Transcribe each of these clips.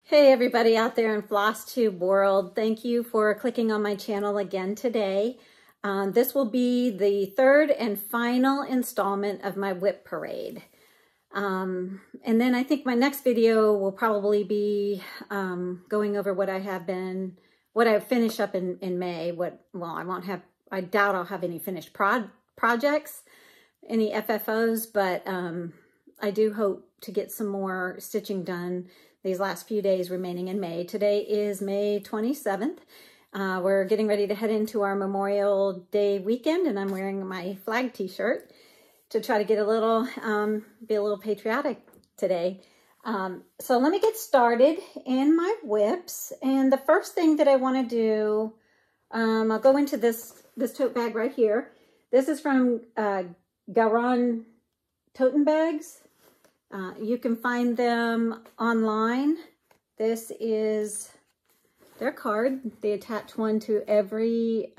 Hey everybody out there in Flosstube world, thank you for clicking on my channel again today. This will be the third and final installment of my WIP Parade. And then I think my next video will probably be going over what I finished up in May. I doubt I'll have any finished projects, any FFOs, but I do hope to get some more stitching done these last few days remaining in May. Today is May 27th. We're getting ready to head into our Memorial Day weekend, and I'm wearing my flag t-shirt to try to get a little, be a little patriotic today. So let me get started in my WIPs. And the first thing that I want to do, I'll go into this tote bag right here. This is from Garand Tottenbags. You can find them online. This is their card. They attach one to every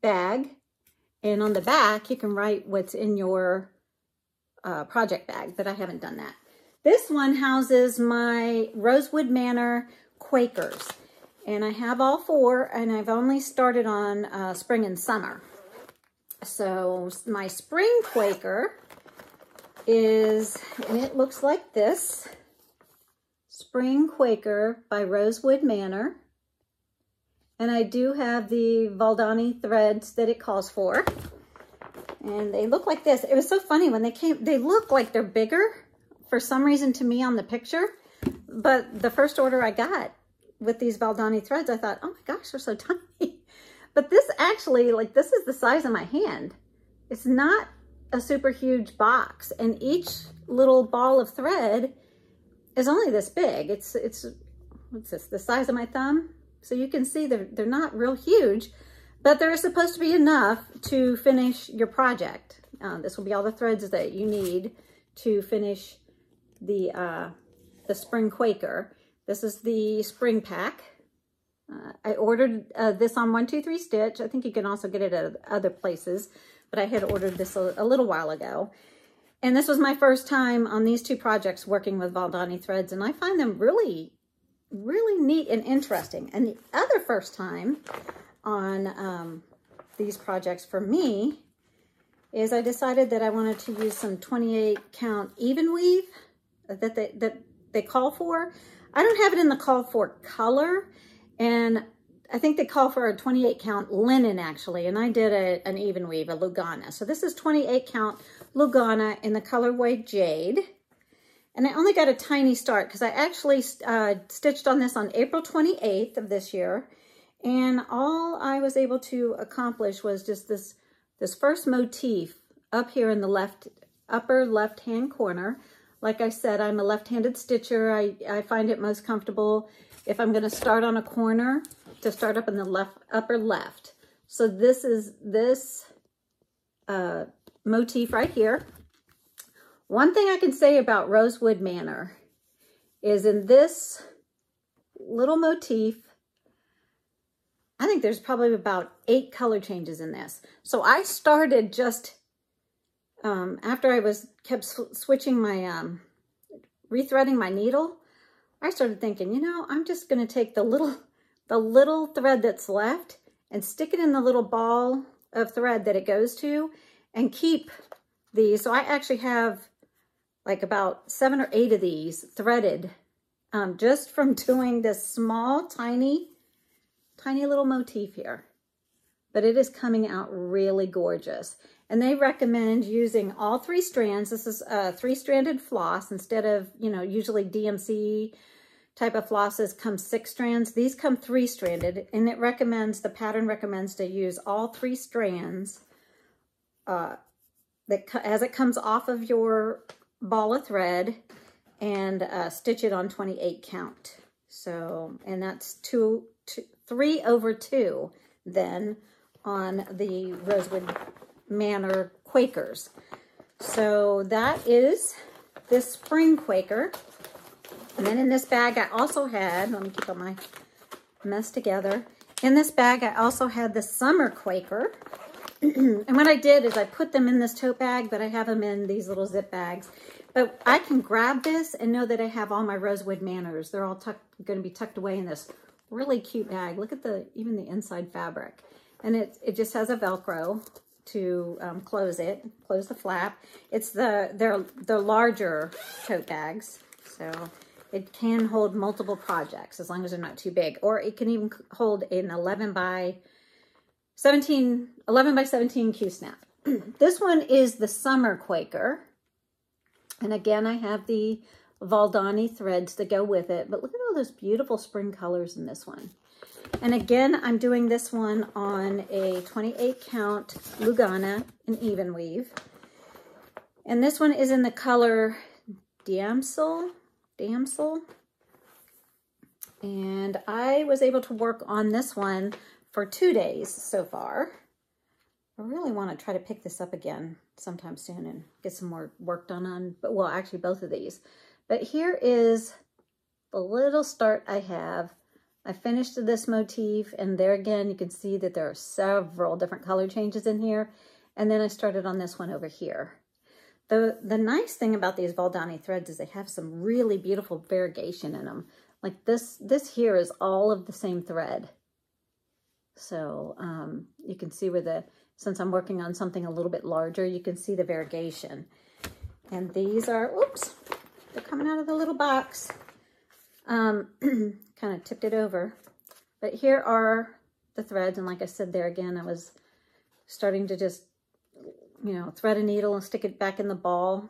bag. And on the back, you can write what's in your project bag, but I haven't done that. This one houses my Rosewood Manor Quakers. And I have all four, and I've only started on spring and summer. So my spring Quaker is, and it looks like this, Spring Quaker by Rosewood Manor. And I do have the Valdani threads that it calls for. And they look like this. It was so funny when they came, they look like they're bigger for some reason to me on the picture. But the first order I got with these Valdani threads, I thought, oh my gosh, they're so tiny. But this actually, like, this is the size of my hand. It's not a super huge box, and each little ball of thread is only this big. It's what's this, the size of my thumb? So you can see they're not real huge, but they're supposed to be enough to finish your project. This will be all the threads that you need to finish the spring Quaker. This is the spring pack. I ordered this on 123 Stitch. I think you can also get it at other places, but I had ordered this a little while ago. And this was my first time on these two projects working with Valdani threads, and I find them really, really neat and interesting. And the other first time on these projects for me is I decided that I wanted to use some 28 count even weave that they call for. I don't have it in the call for color, and I think they call for a 28 count linen actually, and I did an even weave, a Lugana. So this is 28 count Lugana in the colorway Jade. And I only got a tiny start because I actually stitched on this on April 28th of this year. And all I was able to accomplish was just this first motif up here in the upper left-hand corner. Like I said, I'm a left-handed stitcher. I find it most comfortable if I'm going to start on a corner to start up in the upper left. So this is this motif right here. One thing I can say about Rosewood Manor is in this little motif, I think there's probably about 8 color changes in this. So I started just after I kept switching my rethreading my needle. I started thinking, you know, I'm just going to take the little thread that's left and stick it in the little ball of thread that it goes to and keep these. So I actually have like about 7 or 8 of these threaded just from doing this small, tiny little motif here. But it is coming out really gorgeous. And they recommend using all 3 strands. This is a 3-stranded floss instead of, you know, usually DMC type of flosses come 6 strands. These come 3-stranded, and it recommends, the pattern recommends to use all 3 strands as it comes off of your ball of thread, and stitch it on 28 count. So, and that's 3 over 2 then on the Rosewood Manor Quakers. So that is this spring Quaker. And then in this bag I also had, let me keep all my mess together. In this bag I also had the summer Quaker. And what I did is I put them in this tote bag, but I have them in these little zip bags. But I can grab this and know that I have all my Rosewood Manors. They're all going to be tucked away in this really cute bag. Look at even the inside fabric. And it just has a Velcro to close the flap. It's they're larger tote bags, so it can hold multiple projects as long as they're not too big. Or it can even hold an 11 by 17 Q-snap. This one is the Summer Quaker. And again, I have the Valdani threads to go with it. But look at all those beautiful spring colors in this one. And again, I'm doing this one on a 28 count Lugana in even weave. And this one is in the color Damsel. And I was able to work on this one for 2 days so far. I really want to try to pick this up again sometime soon and get some more work done on, but well, actually both of these. But here is the little start I have. I finished this motif, and there again, you can see that there are several different color changes in here. And then I started on this one over here. The nice thing about these Valdani threads is they have some really beautiful variegation in them. Like this here is all of the same thread. So you can see where since I'm working on something a little bit larger, you can see the variegation. And these are, oops, they're coming out of the little box. Kind of tipped it over. But here are the threads. And like I said there again, I was starting to just, thread a needle and stick it back in the ball.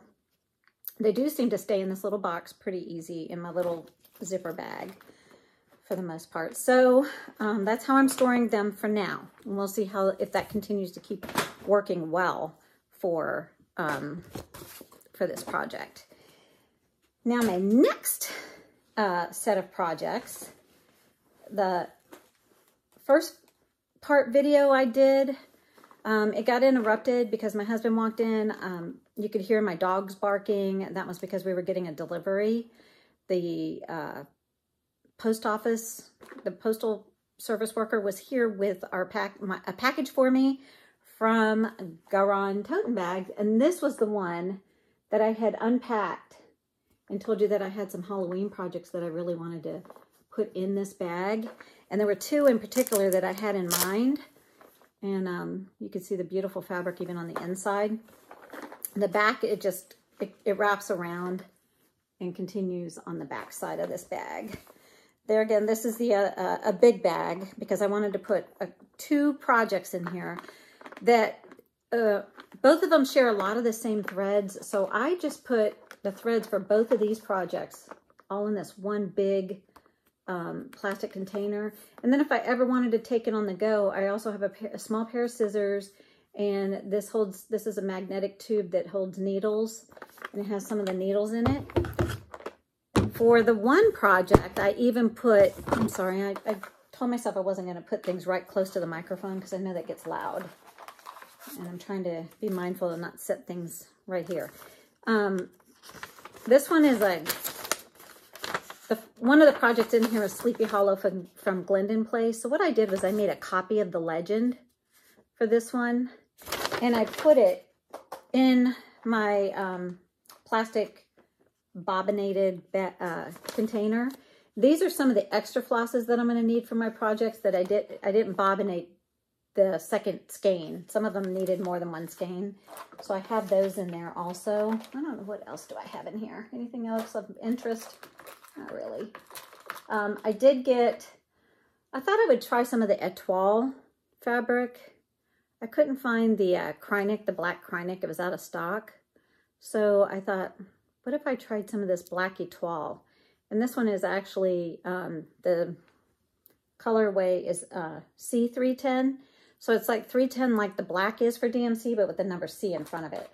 They do seem to stay in this little box pretty easy in my little zipper bag for the most part. So that's how I'm storing them for now. And we'll see if that continues to keep working well for this project. Now my next set of projects, the first part video I did, it got interrupted because my husband walked in. You could hear my dogs barking. That was because we were getting a delivery. The the postal service worker was here with a package for me from Garand Tottenbags, and this was the one that I had unpacked and told you that I had some Halloween projects that I really wanted to put in this bag. And there were two in particular that I had in mind. And you can see the beautiful fabric even on the inside. The back, it wraps around and continues on the back side of this bag. There again, this is a big bag because I wanted to put two projects in here that both of them share a lot of the same threads. So I just put the threads for both of these projects all in this one big plastic container. And then if I ever wanted to take it on the go, I also have a small pair of scissors, and this is a magnetic tube that holds needles, and it has some of the needles in it. For the one project, I even put, I'm sorry, I told myself I wasn't going to put things right close to the microphone because I know that gets loud. And I'm trying to be mindful to not set things right here. This one is one of the projects in here is Sleepy Hollow from Glendon Place. So what I did was I made a copy of the legend for this one, and I put it in my plastic bobbinated container. These are some of the extra flosses that I'm going to need for my projects that I didn't bobbinate the second skein. Some of them needed more than one skein. So I have those in there also. I don't know, what else do I have in here? Anything else of interest? Not really. I thought I would try some of the Etoile fabric. I couldn't find the Krynic, the black Krynic. It was out of stock. So I thought, what if I tried some of this black Etoile? And this one is actually, the colorway is C310. So it's like 310 like the black is for DMC, but with the number C in front of it.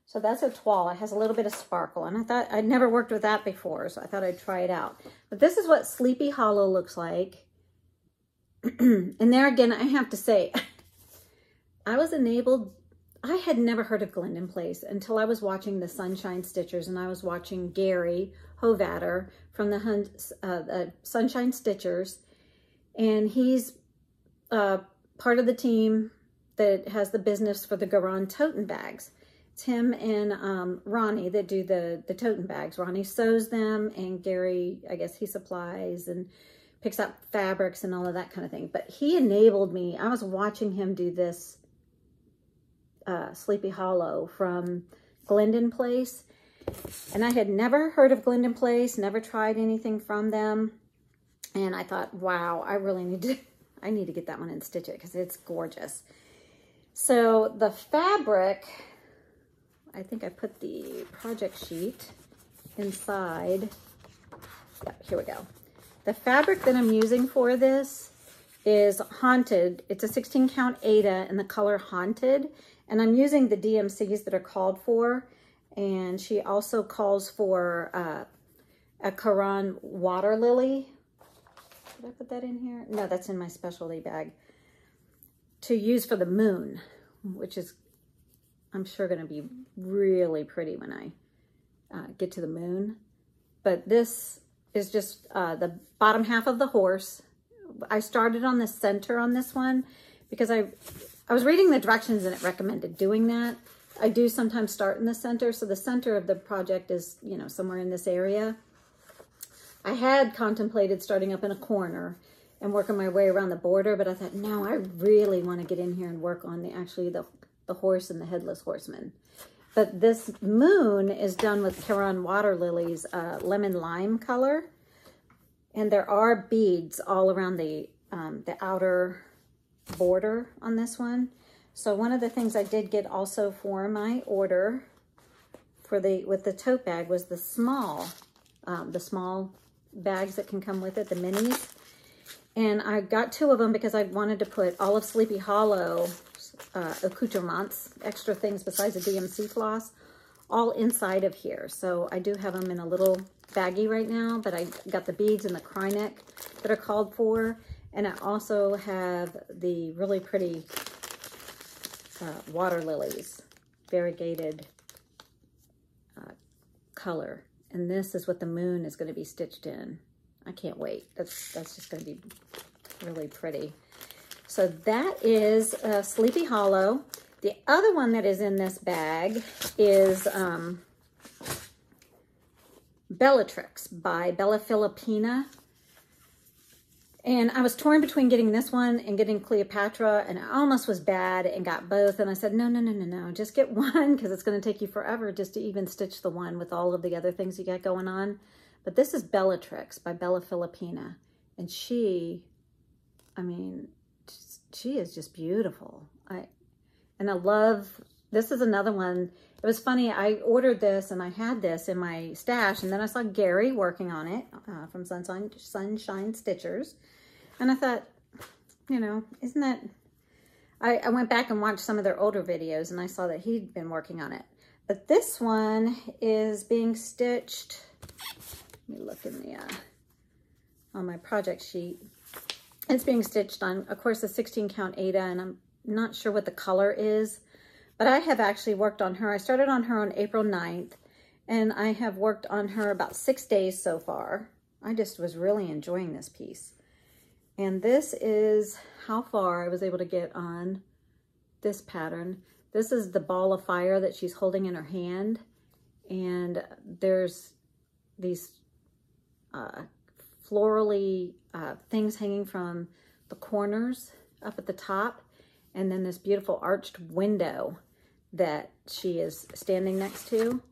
So that's Etoile. It has a little bit of sparkle. And I thought, I'd never worked with that before, so I thought I'd try it out. But this is what Sleepy Hollow looks like. And there again, I have to say, I had never heard of Glendon Place until I was watching the Sunshine Stitchers, and I was watching Gary Hovatter from the Sunshine Stitchers, and he's part of the team that has the business for the Garand Tottenbags. It's him and Ronnie that do the Tottenbags. Ronnie sews them, and Gary, I guess he supplies and picks up fabrics and all of that kind of thing. But he enabled me. I was watching him do this Sleepy Hollow from Glendon Place. And I had never heard of Glendon Place, never tried anything from them. And I thought, wow, I really need to get that one and stitch it because it's gorgeous. So the fabric, I think I put the project sheet inside. Yeah, here we go. The fabric that I'm using for this is Haunted. It's a 16 count Aida in the color Haunted. And I'm using the DMCs that are called for. And she also calls for a Garand water lily. Did I put that in here? No, that's in my specialty bag. To use for the moon, which is, I'm sure, going to be really pretty when I get to the moon. But this is just the bottom half of the horse. I started on the center on this one because I was reading the directions and it recommended doing that. I do sometimes start in the center. So the center of the project is, you know, somewhere in this area. I had contemplated starting up in a corner and working my way around the border, but I thought, no, I really want to get in here and work on the horse and the headless horseman. But this moon is done with Garand water lilies, lemon lime color. And there are beads all around the outer border on this one. So one of the things I did get also for my order for with the tote bag was the small bags that can come with it, the minis. And I got 2 of them because I wanted to put all of Sleepy Hollow accoutrements, extra things besides the DMC floss, all inside of here. So I do have them in a little baggie right now, but I got the beads and the cry neck that are called for. And I also have the really pretty water lilies, variegated color. And this is what the moon is going to be stitched in. I can't wait. That's just going to be really pretty. So that is Sleepy Hollow. The other one that is in this bag is Bellatrix by Filipina. And I was torn between getting this one and getting Cleopatra, and I almost was bad and got both. And I said, no, just get one because it's going to take you forever just to even stitch the one with all of the other things you got going on. But this is Bellatrix by Filipina. And she is just beautiful. And I love, this is another one. It was funny, I ordered this and I had this in my stash, and then I saw Gary working on it from Sunshine Stitchers. And I thought, you know, isn't that, I went back and watched some of their older videos and I saw that he'd been working on it. But this one is being stitched, let me look in the, on my project sheet. It's being stitched on, of course, the 16 count Aida, and I'm not sure what the color is, but I have actually worked on her. I started on her on April 9th, and I have worked on her about 6 days so far. I just was really enjoying this piece. And this is how far I was able to get on this pattern. This is the ball of fire that she's holding in her hand, and there's these florally things hanging from the corners up at the top, and then this beautiful arched window that she is standing next to.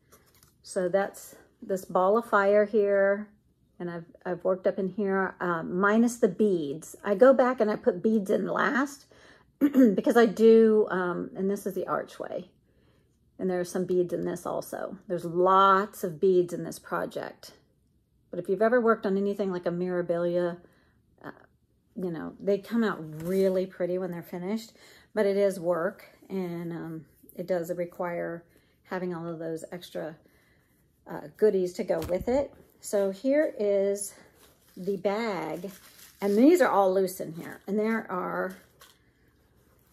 So that's this ball of fire here, and I've worked up in here minus the beads. I go back and I put beads in last because I do, and this is the archway, and there are some beads in this also. There's lots of beads in this project. But if you've ever worked on anything like a Mirabilia, you know, they come out really pretty when they're finished, but it is work, and it does require having all of those extra goodies to go with it. So here is the bag, and these are all loose in here, and there are,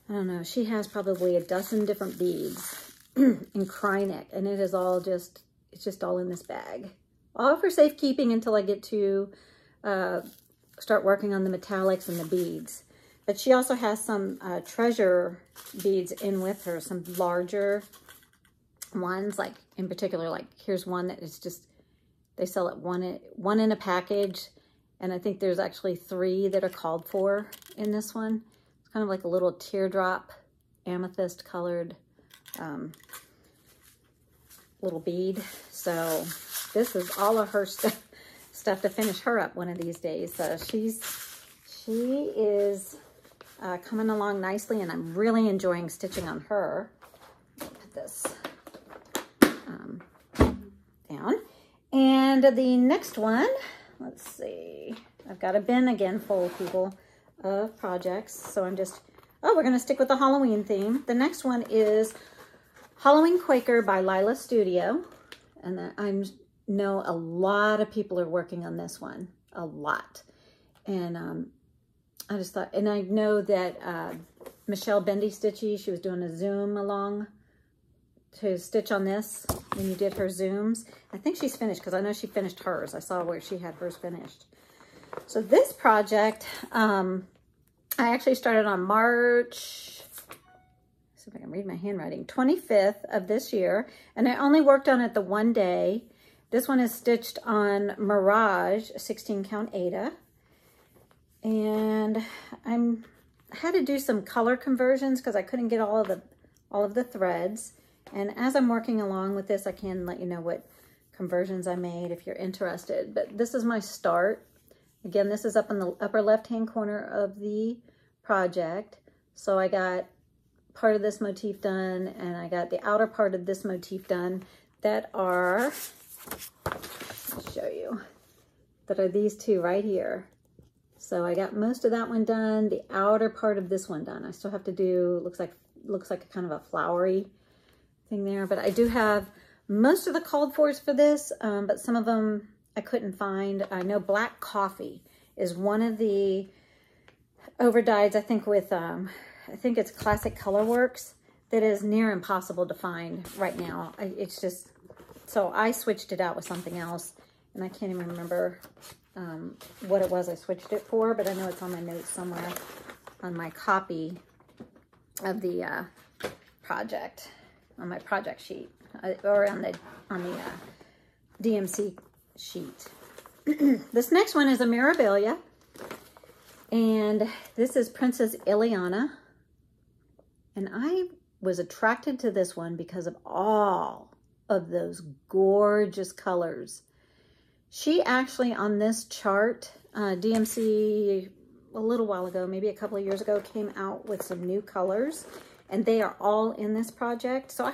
I don't know, she has probably a dozen different beads in cry neck, and it is all just, it's just all in this bag. All for safekeeping until I get to start working on the metallics and the beads. But she also has some treasure beads in with her, some larger ones, like in particular, like here's one that is just, they sell it one in a package. And I think there's actually 3 that are called for in this one. It's kind of like a little teardrop, amethyst colored little bead. So this is all of her stuff to finish her up one of these days. So she is coming along nicely, and I'm really enjoying stitching on her. Put this down. And the next one, let's see. I've got a bin again full, people, of projects. So I'm just, we're going to stick with the Halloween theme. The next one is Halloween Quaker by Lila Studio. And I know a lot of people are working on this one. A lot. And I just thought, and I know that Michelle Bendy Stitchy, she was doing a Zoom along to stitch on this when you did her Zooms. I think she's finished because I know she finished hers. I saw where she had hers finished. So this project, I actually started on March, see if I can read my handwriting, 25th of this year. And I only worked on it the one day. This one is stitched on Mirage 16 count Aida. And I had to do some color conversions because I couldn't get all of the threads. And as I'm working along with this, I can let you know what conversions I made if you're interested. But this is my start. Again, this is up in the upper left-hand corner of the project. So I got part of this motif done, and I got the outer part of this motif done that are, I'll show you, that are these two right here. So I got most of that one done, the outer part of this one done. I still have to do, looks like a kind of a flowery thing there, but I do have most of the called fors for this, but some of them I couldn't find. I know Black Coffee is one of the overdyes, I think with, I think it's Classic Colorworks, that is near impossible to find right now. It's just, so I switched it out with something else, and I can't even remember what it was I switched it for, but I know it's on my notes somewhere on my copy of the project, on my project sheet, or on the DMC sheet. This next one is a Mirabilia, and this is Princess Elliana, and I was attracted to this one because of all of those gorgeous colors. She actually, on this chart, DMC a little while ago, maybe a couple of years ago, came out with some new colors, and they are all in this project. So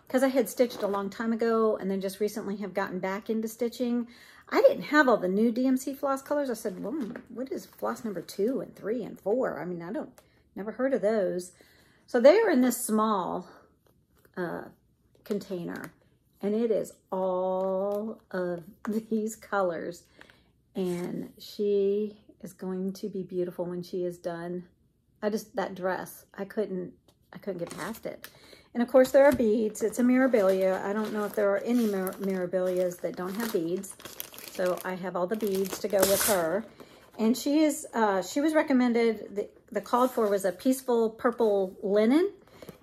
because I had stitched a long time ago and then just recently have gotten back into stitching, I didn't have all the new DMC floss colors. I said, well, what is floss number 2 and 3 and 4? I mean, never heard of those. So they are in this small container, and it is all of these colors, and she is going to be beautiful when she is done. That dress, I couldn't get past it. And of course there are beads. It's a Mirabilia. I don't know if there are any Mirabilias that don't have beads. So I have all the beads to go with her. And she was recommended, the called for was a peaceful purple linen.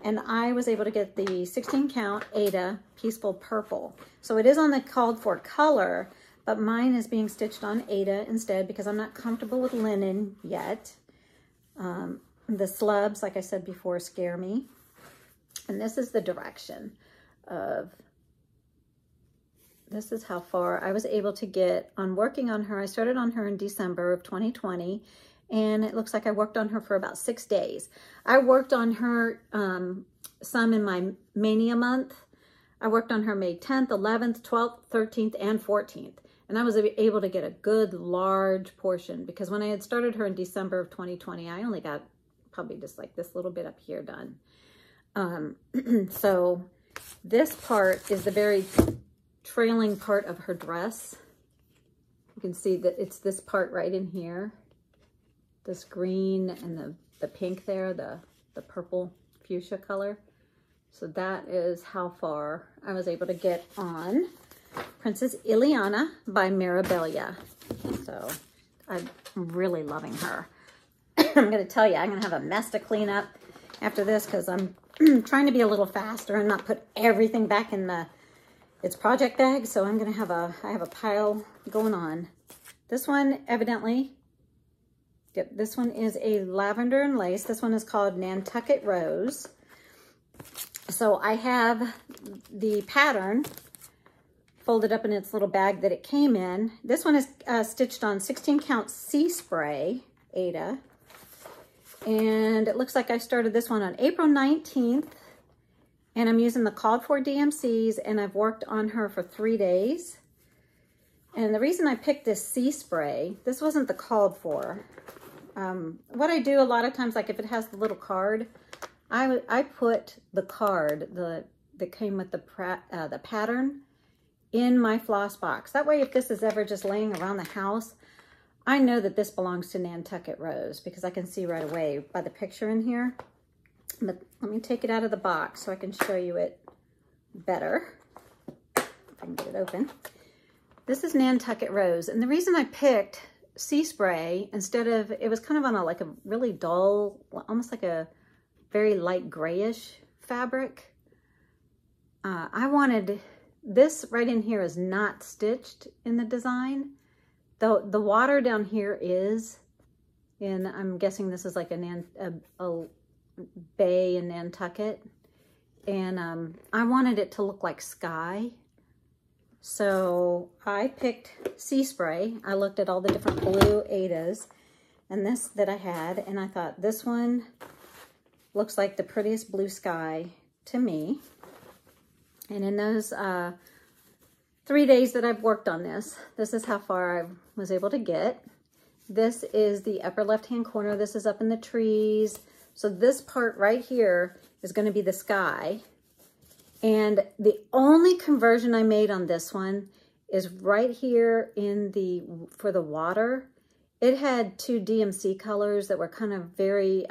And I was able to get the 16 count Aida Peaceful Purple. So it is on the called for color, but mine is being stitched on Aida instead because I'm not comfortable with linen yet. The slubs, like I said before, scare me. And this is the direction of, this is how far I was able to get on working on her. I started on her in December of 2020. And it looks like I worked on her for about 6 days. I worked on her some in my Mania month. I worked on her May 10th, 11th, 12th, 13th, and 14th. And I was able to get a good large portion because when I had started her in December of 2020, I only got probably just like this little bit up here done. So this part is the very trailing part of her dress. You can see that it's this part right in here. This green and the pink there, the purple fuchsia color. So that is how far I was able to get on Princess Elliana by Mirabilia. So I'm really loving her. I'm going to tell you, I'm going to have a mess to clean up after this because I'm trying to be a little faster and not put everything back in its project bag. So I'm going to I have a pile going on. This one, evidently, yep, this one is a lavender and lace. This one is called Nantucket Rose. So I have the pattern folded up in its little bag that it came in. This one is stitched on 16 count Sea Spray, Ada. And it looks like I started this one on April 19th. And I'm using the called for DMCs, and I've worked on her for 3 days. And the reason I picked this Sea Spray, this wasn't the called for. What I do a lot of times, like if it has the little card, I put the card that came with the pattern in my floss box. That way, if this is ever just laying around the house, I know that this belongs to Nantucket Rose because I can see right away by the picture in here. But let me take it out of the box so I can show you it better. If I can get it open. This is Nantucket Rose, and the reason I picked Sea Spray instead of, it was kind of on like a really dull, almost like a very light grayish fabric. I wanted, this right in here is not stitched in the design. The water down here is, and I'm guessing this is like a bay in Nantucket. And I wanted it to look like sky. So I picked Sea Spray. I looked at all the different blue Adas and this that I had, and I thought this one looks like the prettiest blue sky to me. And in those 3 days that I've worked on this is how far I was able to get. This is the upper left-hand corner. This is up in the trees. So this part right here is going to be the sky. And the only conversion I made on this one is right here for the water. It had 2 DMC colors that were kind of very,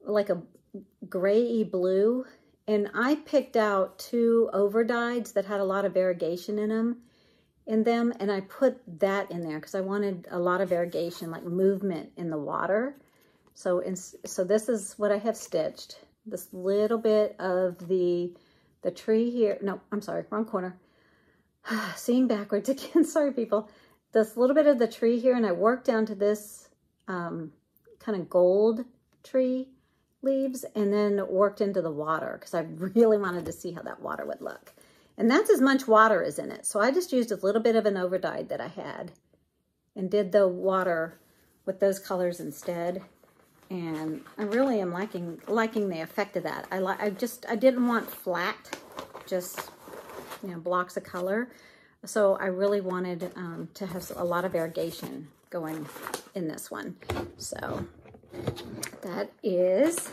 like a gray-y blue. And I picked out 2 overdyes that had a lot of variegation in them. And I put that in there because I wanted a lot of variegation, like movement in the water. So this is what I have stitched. This little bit of the tree here. No, I'm sorry, wrong corner. Seeing backwards again. Sorry, people. This little bit of the tree here, and I worked down to this kind of gold tree leaves, and then worked into the water because I really wanted to see how that water would look. And that's as much water as in it. So I just used a little bit of an overdye that I had and did the water with those colors instead. And I really am liking the effect of that. I didn't want flat, just, you know, blocks of color. So I really wanted to have a lot of variegation going in this one. So that is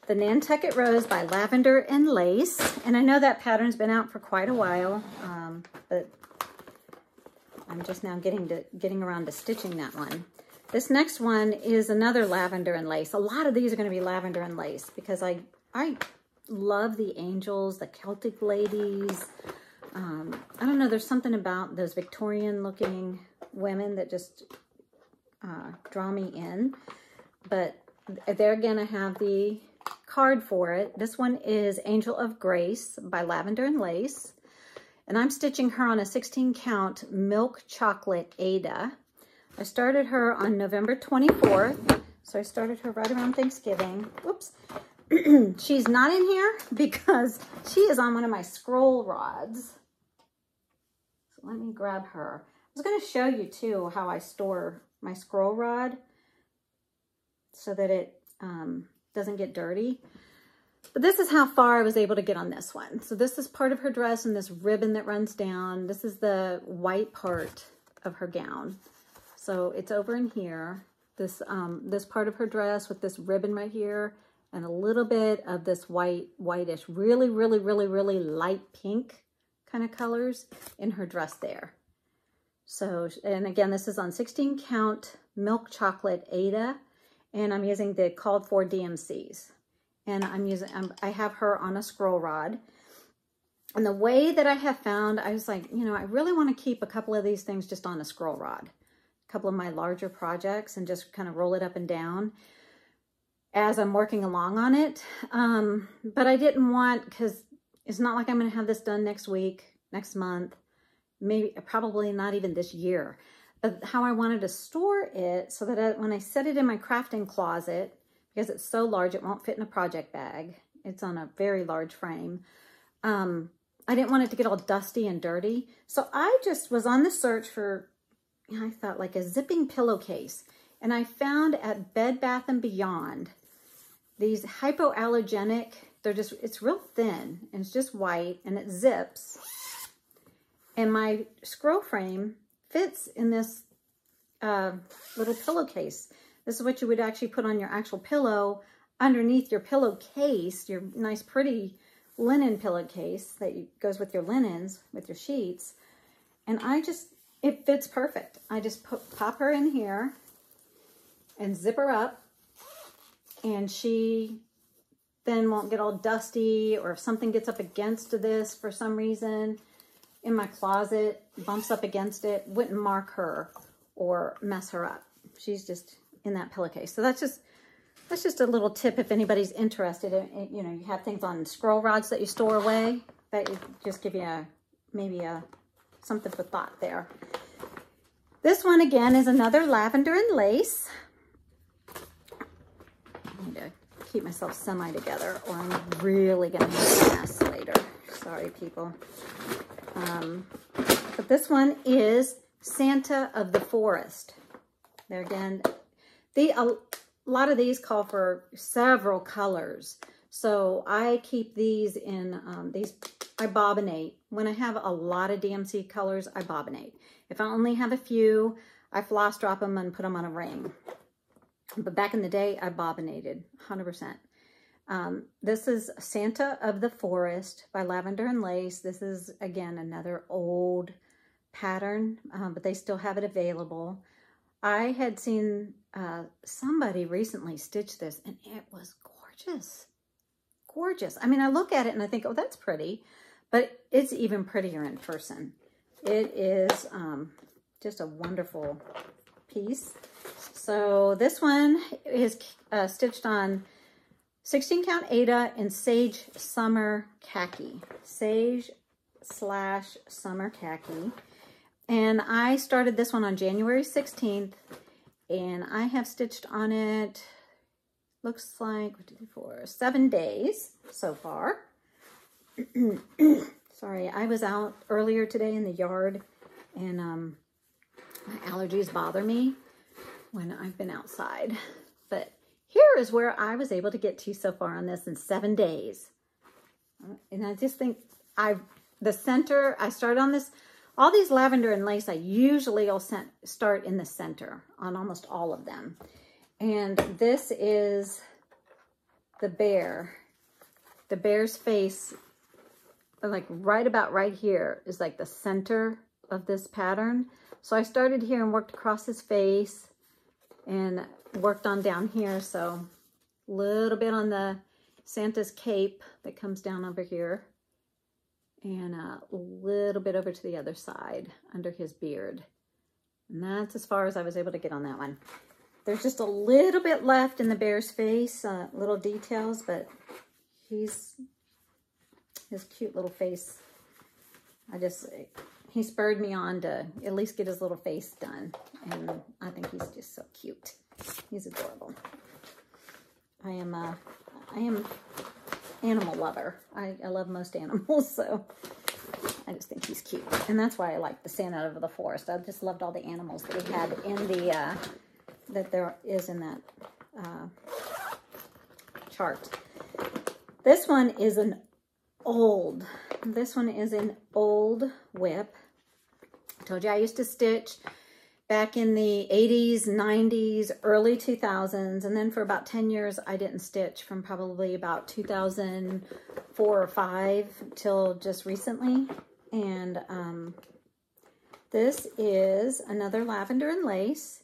the Nantucket Rose by Lavender and Lace. And I know that pattern's been out for quite a while, but I'm just now getting around to stitching that one. This next one is another lavender and lace. A lot of these are going to be lavender and lace because I love the angels, the Celtic ladies. I don't know, there's something about those Victorian looking women that just draw me in. But there again, I have the card for it. This one is Angel of Grace by Lavender and Lace. And I'm stitching her on a 16 count milk chocolate Ada. I started her on November 24th, so I started her right around Thanksgiving. Whoops. She's not in here because she is on one of my scroll rods. So let me grab her. I was going to show you, too, how I store my scroll rod so that it doesn't get dirty. But this is how far I was able to get on this one. So this is part of her dress and this ribbon that runs down. This is the white part of her gown. So it's over in here, this part of her dress with this ribbon right here and a little bit of this whitish, really, really, really, really light pink kind of colors in her dress there. So, and again, this is on 16 count milk chocolate Ada, and I'm using the called for DMCs. And I have her on a scroll rod. And the way that I have found, I was like, you know, I really want to keep a couple of these things just on a scroll rod. couple of my larger projects and just kind of roll it up and down as I'm working along on it. But I didn't want, because it's not like I'm going to have this done next week, next month, maybe probably not even this year. But how I wanted to store it so that when I set it in my crafting closet, because it's so large, it won't fit in a project bag. It's on a very large frame. I didn't want it to get all dusty and dirty. So I just was on the search for, I thought, like a zipping pillowcase. And I found at Bed Bath & Beyond these hypoallergenic, it's real thin and it's just white and it zips. And my scroll frame fits in this little pillowcase. This is what you would actually put on your actual pillow underneath your pillowcase, your nice pretty linen pillowcase that goes with your linens, with your sheets. And it fits perfect. I just pop her in here and zip her up, and she then won't get all dusty, or if something gets up against this for some reason in my closet, bumps up against it, wouldn't mark her or mess her up. She's just in that pillowcase. So that's just a little tip if anybody's interested in, you know, you have things on scroll rods that you store away, that just give you maybe something for thought there. This one again is another lavender and lace. I need to keep myself semi together or I'm really gonna make a mess later. Sorry, people. But this one is Santa of the Forest. There again, a lot of these call for several colors. So I keep these in, I bobbinate. When I have a lot of DMC colors, I bobbinate. If I only have a few, I floss drop them and put them on a ring. But back in the day, I bobbinated 100%. This is Santa of the Forest by Lavender and Lace. This is, again, another old pattern, but they still have it available. I had seen somebody recently stitch this, and it was gorgeous. Gorgeous. I mean, I look at it and I think, oh, that's pretty, but it's even prettier in person. It is just a wonderful piece. So this one is stitched on 16 count Aida in Sage Summer Khaki. Sage/Summer Khaki. And I started this one on January 16th, and I have stitched on it, looks like 7 days so far. Sorry, I was out earlier today in the yard, and my allergies bother me when I've been outside. But here is where I was able to get to so far on this in 7 days. And I just think the center, I started on this, all these lavender and lace, I usually will start in the center on almost all of them. And this is the bear. The bear's face, like right about right here, is like the center of this pattern. So I started here and worked across his face and worked on down here. So a little bit on the Santa's cape that comes down over here, and a little bit over to the other side under his beard. And that's as far as I was able to get on that one. There's just a little bit left in the bear's face, little details, but his cute little face, he spurred me on to at least get his little face done. And I think he's just so cute. He's adorable. I am animal lover. I love most animals, so I just think he's cute. And that's why I like the Santa of the Forest. I just loved all the animals that he had in the, that there is in that chart. This one is an old WIP. I told you I used to stitch back in the 80s, 90s, early 2000s, and then for about 10 years I didn't stitch, from probably about 2004 or 5 till just recently. And this is another lavender and lace,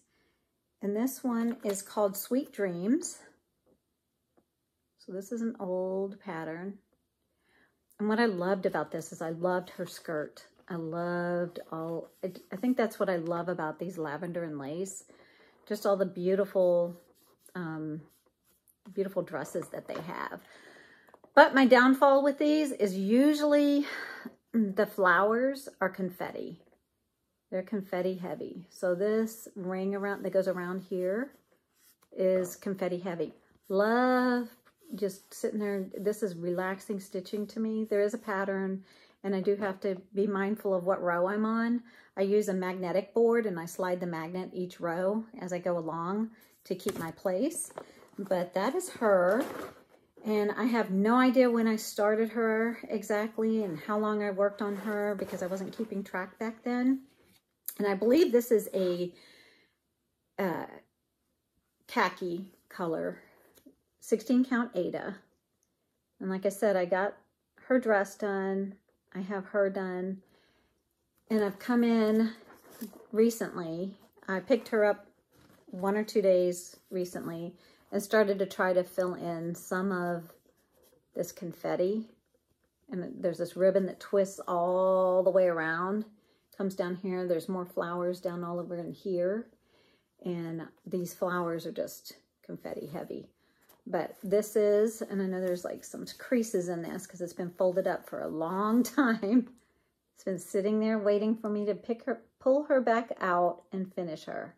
and this one is called Sweet Dreams. So this is an old pattern. And what I loved about this is I loved her skirt. I loved all, I think that's what I love about these lavender and lace. Just all the beautiful, beautiful dresses that they have. But my downfall with these is usually the flowers are confetti. They're confetti heavy. So this ring around that goes around here is confetti heavy. Love just sitting there. This is relaxing stitching to me. There is a pattern, and I do have to be mindful of what row I'm on. I use a magnetic board, and I slide the magnet each row as I go along to keep my place. But that is her, and I have no idea when I started her exactly and how long I worked on her because I wasn't keeping track back then. And I believe this is a khaki color, 16 count Ada. And like I said, I got her dress done. I have her done. And I've come in recently. I picked her up 1 or 2 days recently and started to try to fill in some of this confetti. And there's this ribbon that twists all the way around. Comes down here. There's more flowers down all over in here. And these flowers are just confetti heavy. But this is, and I know there's like some creases in this because it's been folded up for a long time. It's been sitting there waiting for me to pull her back out and finish her.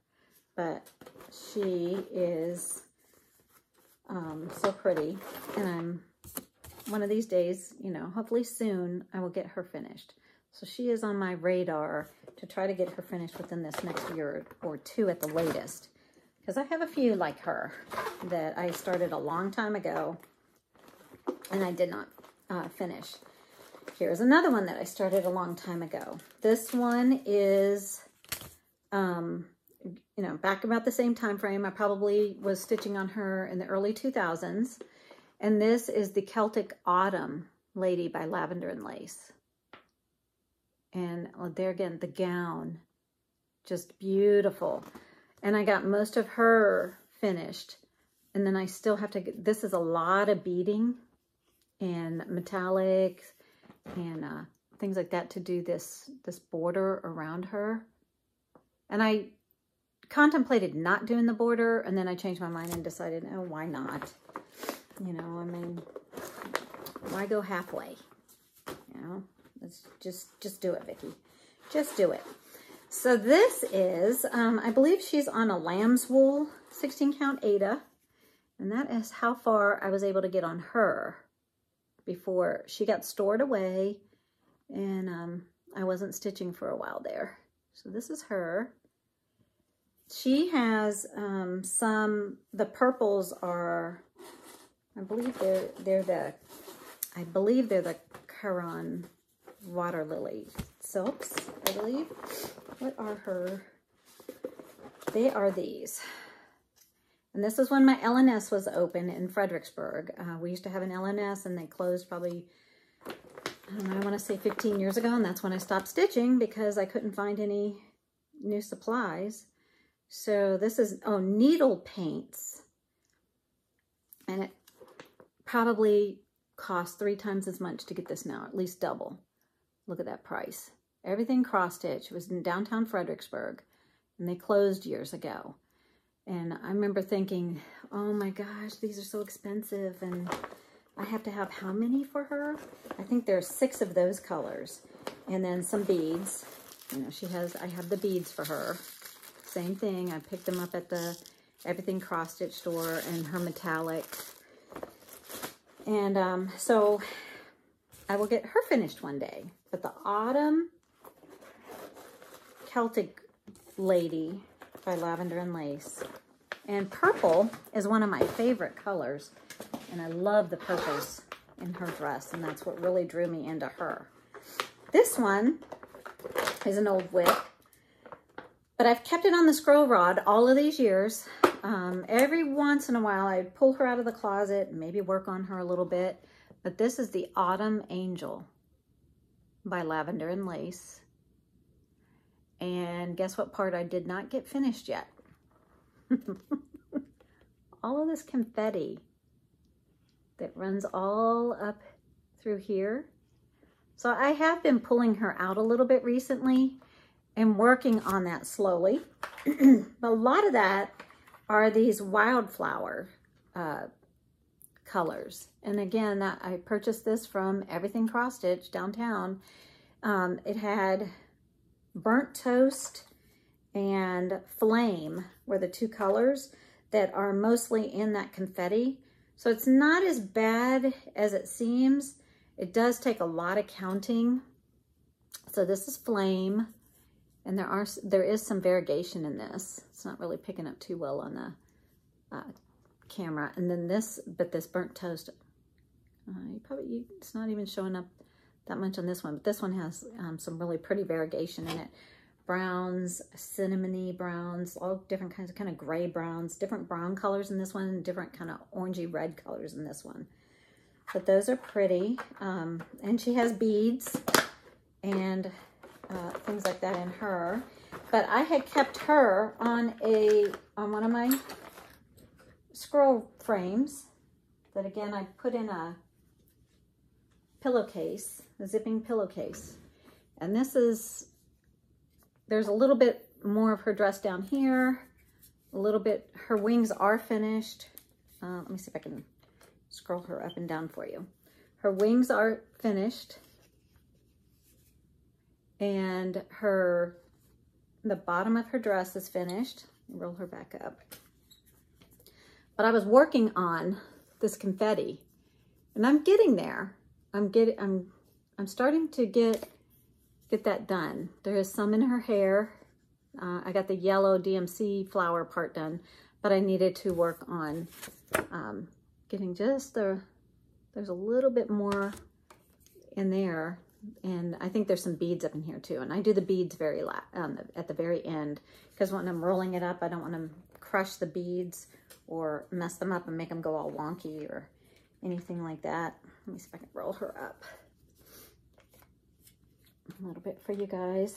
But she is so pretty. And one of these days, you know, hopefully soon I will get her finished. So she is on my radar to try to get her finished within this next year or two at the latest. Because I have a few like her that I started a long time ago and I did not finish. Here's another one that I started a long time ago. This one is, you know, back about the same time frame. I probably was stitching on her in the early 2000s. And this is the Celtic Autumn Lady by Lavender and Lace. And there again, the gown, just beautiful. And I got most of her finished. And then I still have to get, this is a lot of beading and metallics and things like that to do this border around her. And I contemplated not doing the border, and then I changed my mind and decided, oh, why not? You know, I mean, why go halfway? You know, let's just do it, Vicki. Just do it. So this is, I believe she's on a lamb's wool 16 count Ada. And that is how far I was able to get on her before she got stored away. And I wasn't stitching for a while there. So this is her. She has the purples are, I believe they're the Garand water lily silks, I believe. What are her? They are these. And this is when my LNS was open in Fredericksburg. We used to have an LNS and they closed probably, I don't know, I want to say 15 years ago. And that's when I stopped stitching because I couldn't find any new supplies. So this is, oh, needle paints. And it probably cost 3 times as much to get this now, at least double. Look at that price. Everything cross-stitch. It was in downtown Fredericksburg, and they closed years ago. And I remember thinking, oh my gosh, these are so expensive, and I have to have how many for her? I think there's 6 of those colors, and then some beads. You know, I have the beads for her. Same thing. I picked them up at the Everything Cross-Stitch store and her metallics. And so I will get her finished one day. But the Autumn Celtic Lady by Lavender and Lace. And purple is one of my favorite colors. And I love the purples in her dress. And that's what really drew me into her. This one is an old WIP. But I've kept it on the scroll rod all of these years. Every once in a while, I'd pull her out of the closet and maybe work on her a little bit. But this is the Autumn Angel by Lavender and Lace. And guess what part I did not get finished yet? All of this confetti that runs all up through here. So I have been pulling her out a little bit recently and working on that slowly. But a lot of that are these wildflower colors. And again, I purchased this from Everything Cross Stitch downtown. It had Burnt Toast and Flame were the two colors that are mostly in that confetti. So it's not as bad as it seems. It does take a lot of counting. So this is Flame, and there is some variegation in this. It's not really picking up too well on the camera. And then this Burnt Toast, it's not even showing up that much on this one, but this one has some really pretty variegation in it. Browns, cinnamony browns, all different kinds of kind of gray browns, different brown colors in this one, and different kind of orangey red colors in this one. But those are pretty. And she has beads and things like that in her. But I had kept her on one of my scroll frames that, again, I put in a pillowcase, a zipping pillowcase. And there's a little bit more of her dress down here, a little bit, her wings are finished. Let me see if I can scroll her up and down for you. Her wings are finished, and the bottom of her dress is finished. Roll her back up. But I was working on this confetti, and I'm getting there. I'm starting to get that done. There is some in her hair. I got the yellow DMC flower part done, but I needed to work on getting just there's a little bit more in there. And I think there's some beads up in here too. And I do the beads at the very end, because when I'm rolling it up, I don't want to crush the beads or mess them up and make them go all wonky or anything like that. Let me see if I can roll her up a little bit for you guys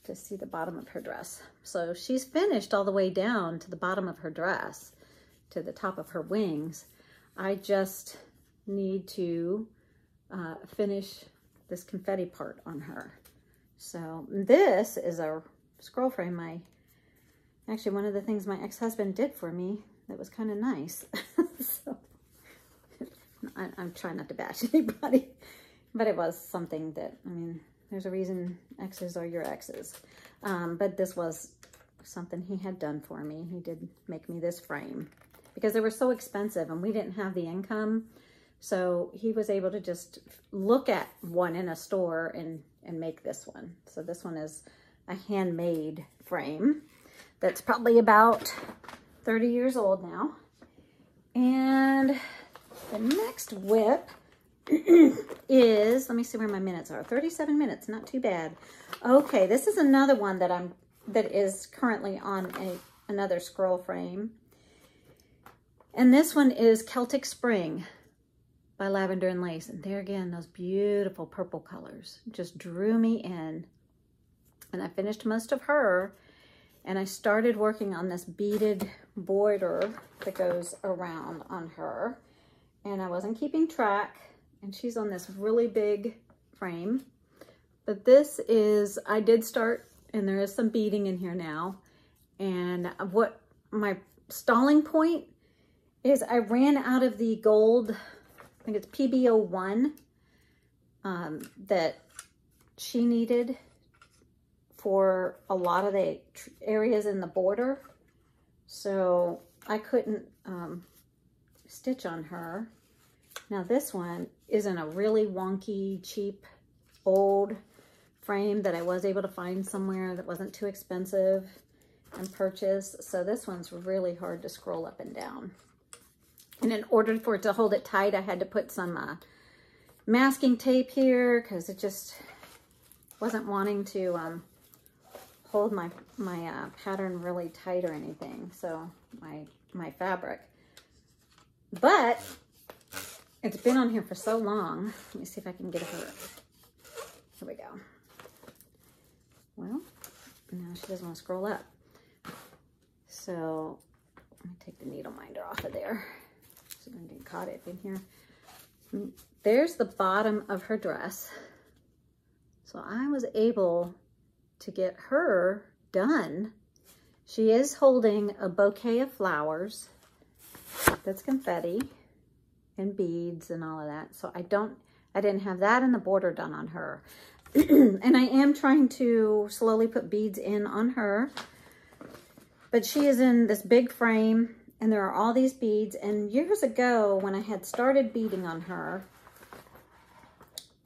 to see the bottom of her dress. So she's finished all the way down to the bottom of her dress, to the top of her wings. I just need to finish this confetti part on her. So this is a scroll frame. Actually, one of the things my ex-husband did for me that was kind of nice. So I'm trying not to bash anybody. But it was something that, I mean, there's a reason exes are your exes. But this was something he had done for me. He did make me this frame because they were so expensive and we didn't have the income. So he was able to just look at one in a store and make this one. So this one is a handmade frame that's probably about 30 years old now. And the next WIP is, let me see where my minutes are. 37 minutes, not too bad. Okay, this is another one that is currently on another scroll frame. And this one is Celtic Spring by Lavender and Lace. And there again, those beautiful purple colors just drew me in. And I finished most of her, and I started working on this beaded border that goes around on her. And I wasn't keeping track. And she's on this really big frame. But this is, I did start, and there is some beading in here now. And what my stalling point is, I ran out of the gold, I think it's PB01, that she needed for a lot of the areas in the border. So I couldn't stitch on her. Now this one is in a really wonky, cheap, old frame that I was able to find somewhere that wasn't too expensive and purchase. So this one's really hard to scroll up and down. And in order for it to hold it tight, I had to put some masking tape here because it just wasn't wanting to hold my pattern really tight or anything. So my fabric. But it's been on here for so long. Let me see if I can get it here. Here we go. Well, now she doesn't want to scroll up. So let me take the needle minder off of there so I don't get caught up in here. there's the bottom of her dress. So I was able to get her done. She is holding a bouquet of flowers that's confetti and beads and all of that. So I didn't have that in the border done on her. And I am trying to slowly put beads in on her. But she is in this big frame and there are all these beads. And years ago when I had started beading on her,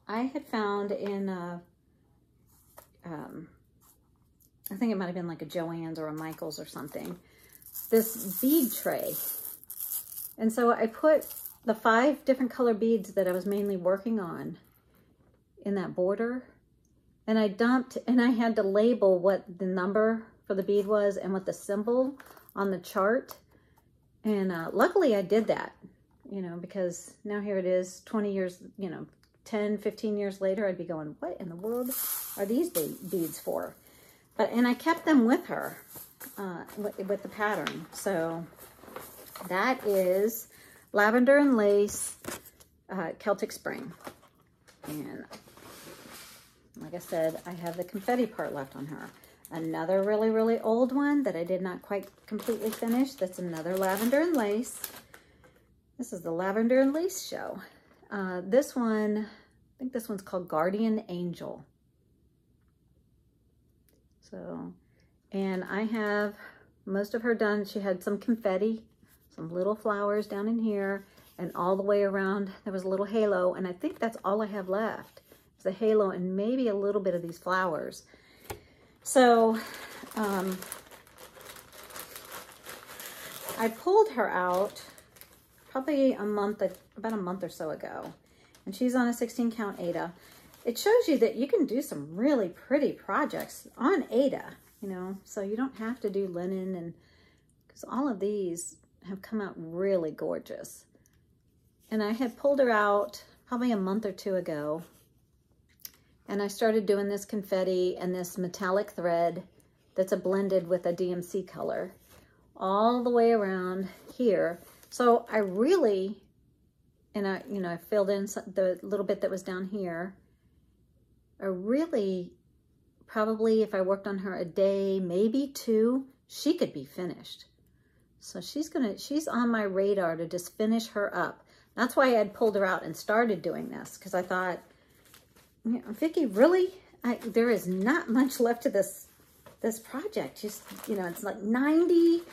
I had found in I think it might have been like a Joann's or a Michael's or something, this bead tray. And so I put the 5 different color beads that I was mainly working on in that border. And I dumped, and I had to label what the number for the bead was and what the symbol on the chart. And luckily I did that, you know, because now here it is 20 years, you know, 10, 15 years later, I'd be going, what in the world are these beads for? And I kept them with her, with the pattern. So that is Lavender and Lace, Celtic Spring. And like I said, I have the confetti part left on her. Another really, really old one that I did not quite completely finish. That's another Lavender and Lace. This is the Lavender and Lace show. This one, I think this one's called Guardian Angel. So, and I have most of her done. She had some confetti, some little flowers down in here, and all the way around there was a little halo, and I think that's all I have left. It's a halo and maybe a little bit of these flowers. So, I pulled her out probably about a month or so ago, and she's on a 16 count Aida. It shows you that you can do some really pretty projects on Aida, you know, so you don't have to do linen, and because all of these have come out really gorgeous. And I had pulled her out probably a month or 2 ago, and I started doing this confetti and this metallic thread that's a blended with a DMC color all the way around here. So I really, and I filled in the little bit that was down here. I really, probably if I worked on her a day, maybe 2, she could be finished. So she's on my radar to just finish her up. That's why I had pulled her out and started doing this, because I thought, you know, Vicki, really, there is not much left to this project. Just, you know, it's like 95%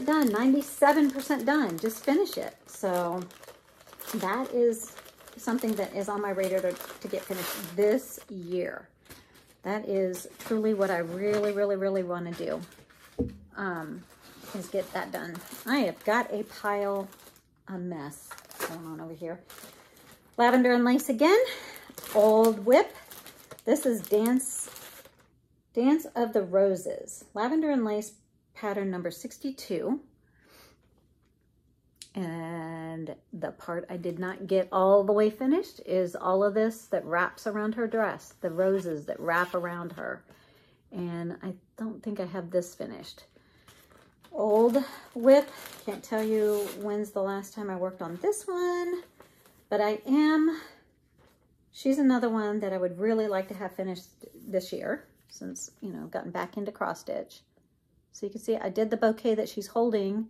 done, 97% done. Just finish it. So that is something that is on my radar to get finished this year. That is truly what I really, really, really want to do, is get that done. I have got a pile, a mess going on over here. Lavender and Lace again, old WIP. This is Dance of the Roses, Lavender and Lace pattern number 62. And the part I did not get all the way finished is all of this that wraps around her dress, the roses that wrap around her. And I don't think I have this finished. Old WIP, can't tell you when's the last time I worked on this one, but she's another one that I would really like to have finished this year, since, you know, I've gotten back into cross stitch. So you can see I did the bouquet that she's holding.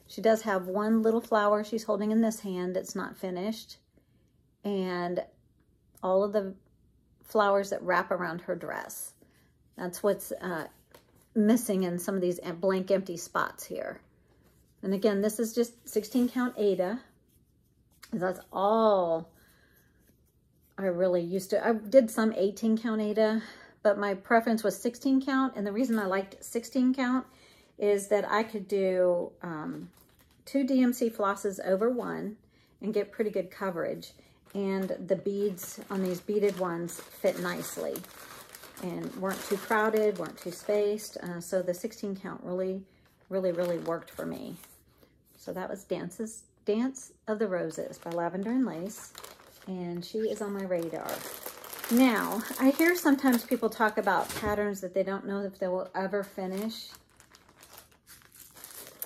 She does have one little flower she's holding in this hand that's not finished. And all of the flowers that wrap around her dress. That's what's missing in some of these blank empty spots here. And again, this is just 16 count Aida. That's all I really used to. I did some 18 count Aida, but my preference was 16 count. And the reason I liked 16 count is that I could do 2 DMC flosses over 1 and get pretty good coverage. And the beads on these beaded ones fit nicely and weren't too crowded, weren't too spaced. So the 16 count really, really, really worked for me. So that was Dance of the Roses by Lavender and Lace. And she is on my radar. Now, I hear sometimes people talk about patterns that they don't know if they will ever finish.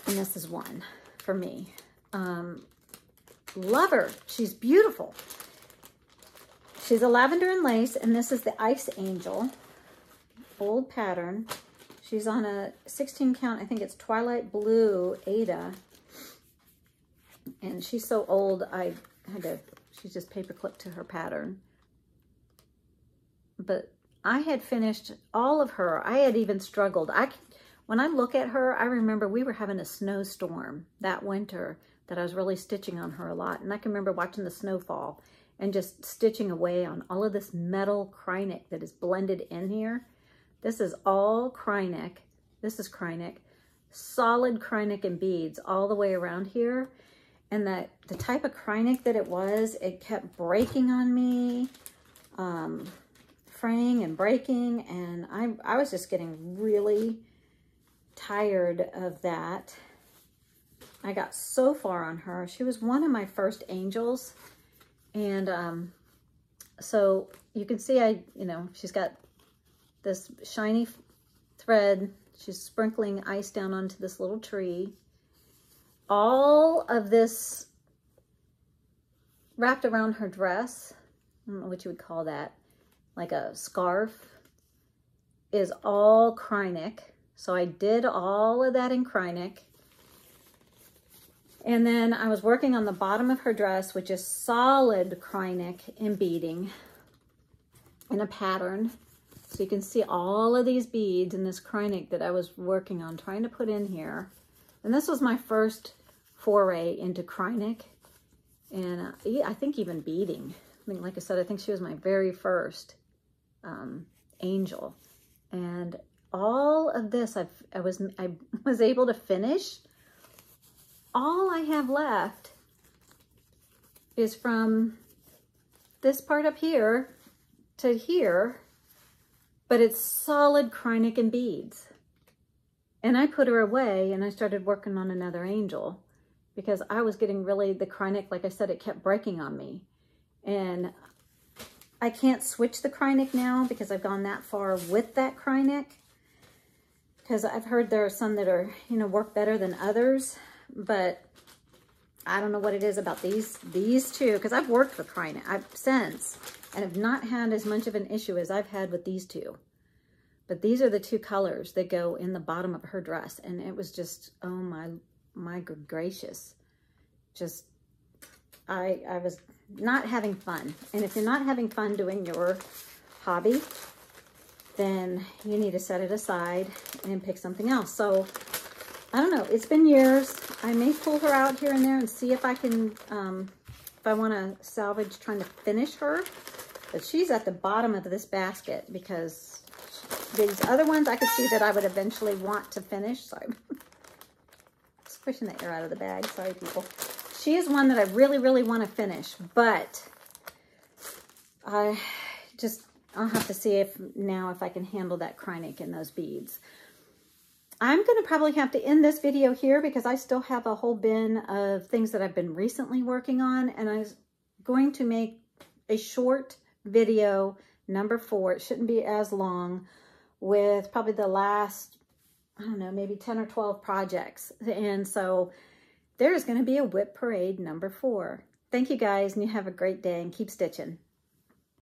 And this is one for me. love her. She's beautiful. She's a lavender and lace, and this is the Ice Angel, old pattern. She's on a 16 count, I think it's Twilight Blue Ada. And she's so old, she's just paper clipped to her pattern. But I had finished all of her. I had even struggled. When I look at her, I remember we were having a snowstorm that winter that I was really stitching on her a lot. And I can remember watching the snowfall and just stitching away on all of this metal Krynic that is blended in here. This is all Krynic. This is Krynic. Solid Krynic and beads all the way around here. And the type of Krynic that it kept breaking on me, fraying and breaking. And I was just getting really tired of that. I got so far on her. She was one of my first angels. And so you can see she's got this shiny thread. She's sprinkling ice down onto this little tree. All of this wrapped around her dress, I don't know what you would call that, like a scarf, is all Krynic. So I did all of that in Krynic. And then I was working on the bottom of her dress, which is solid Krynic and beading in a pattern. So you can see all of these beads in this Krynic that I was working on, trying to put in here. And this was my first foray into Krynic. And I think even beading. I mean, like I said, I think she was my very first angel. And all of this I was able to finish. All I have left is from this part up here to here, but it's solid Krynic and beads. And I put her away and I started working on another angel because I was getting really, the Krynic, like I said, it kept breaking on me. And I can't switch the Krynic now because I've gone that far with that Krynic. Because I've heard there are some that are, work better than others. But I don't know what it is about these two, because I've worked with Krynic since and have not had as much of an issue as I've had with these two. But these are the two colors that go in the bottom of her dress, and it was just, oh my good gracious. Just, I was not having fun. And if you're not having fun doing your hobby, then you need to set it aside and pick something else. So I don't know, it's been years. I may pull her out here and there and see if I can, if I want to salvage trying to finish her. But she's at the bottom of this basket because these other ones I could see that I would eventually want to finish. Sorry. Squishing the air out of the bag. Sorry, people. She is one that I really, really want to finish. But I'll have to see if I can handle that Krynic and those beads. I'm going to probably have to end this video here because I still have a whole bin of things that I've been recently working on. And I was going to make a short video, number 4. It shouldn't be as long, with probably the last, I don't know, maybe 10 or 12 projects. And so there's going to be a WIP Parade number 4. Thank you guys, and you have a great day and keep stitching.